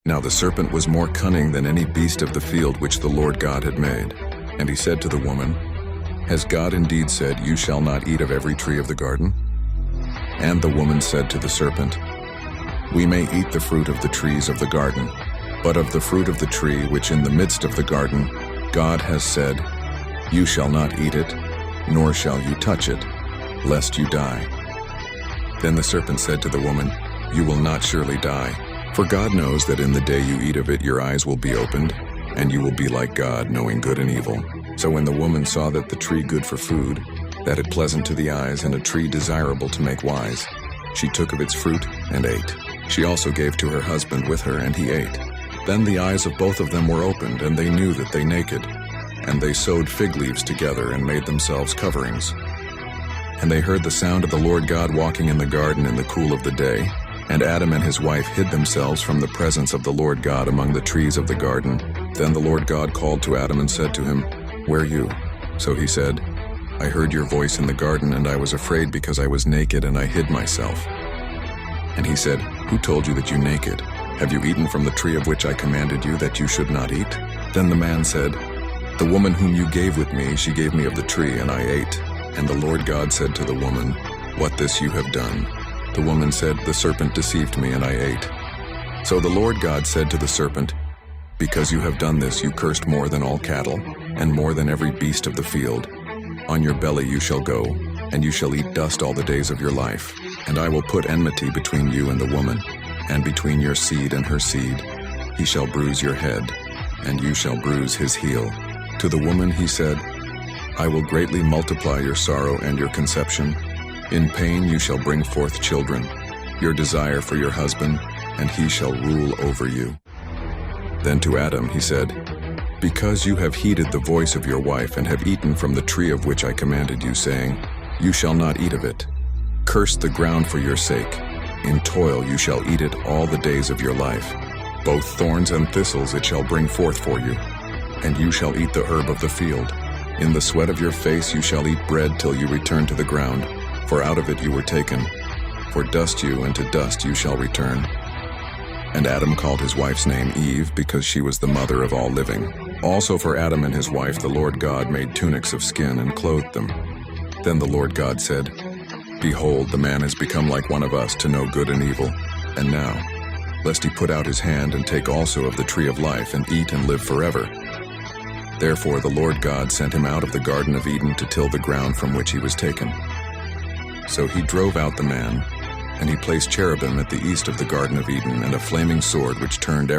Now the serpent was more cunning than any beast of the field which the Lord God had made. And he said to the woman, Has God indeed said, You shall not eat of every tree of the garden? And the woman said to the serpent, We may eat the fruit of the trees of the garden, but of the fruit of the tree which in the midst of the garden God has said, You shall not eat it, nor shall you touch it, lest you die. Then the serpent said to the woman, You will not surely die, for God knows that in the day you eat of it your eyes will be opened, and you will be like God, knowing good and evil. So when the woman saw that the tree good for food, that it pleasant to the eyes, and a tree desirable to make wise, she took of its fruit and ate. She also gave to her husband with her, and he ate. Then the eyes of both of them were opened, and they knew that they naked. And they sewed fig leaves together and made themselves coverings. And they heard the sound of the Lord God walking in the garden in the cool of the day. And Adam and his wife hid themselves from the presence of the Lord God among the trees of the garden. Then the Lord God called to Adam and said to him, Where are you? So he said, I heard your voice in the garden, and I was afraid because I was naked, and I hid myself. And he said, Who told you that you naked? Have you eaten from the tree of which I commanded you that you should not eat? Then the man said, The woman whom you gave with me, she gave me of the tree, and I ate. And the Lord God said to the woman, What this you have done? The woman said, The serpent deceived me, and I ate. So the Lord God said to the serpent, Because you have done this, you cursed more than all cattle, and more than every beast of the field. On your belly you shall go, and you shall eat dust all the days of your life. And I will put enmity between you and the woman, and between your seed and her seed. He shall bruise your head, and you shall bruise his heel. To the woman he said, I will greatly multiply your sorrow and your conception. In pain you shall bring forth children, your desire for your husband, and he shall rule over you. Then to Adam he said, Because you have heeded the voice of your wife and have eaten from the tree of which I commanded you, saying, You shall not eat of it. Curse the ground for your sake. In toil you shall eat it all the days of your life. Both thorns and thistles it shall bring forth for you. And you shall eat the herb of the field. In the sweat of your face you shall eat bread till you return to the ground, for out of it you were taken. For dust you, and to dust you shall return. And Adam called his wife's name Eve, because she was the mother of all living. Also for Adam and his wife the Lord God made tunics of skin and clothed them. Then the Lord God said, Behold, the man has become like one of us to know good and evil. And now, lest he put out his hand and take also of the tree of life and eat and live forever. Therefore the Lord God sent him out of the Garden of Eden to till the ground from which he was taken. So he drove out the man, and he placed cherubim at the east of the Garden of Eden, and a flaming sword which turned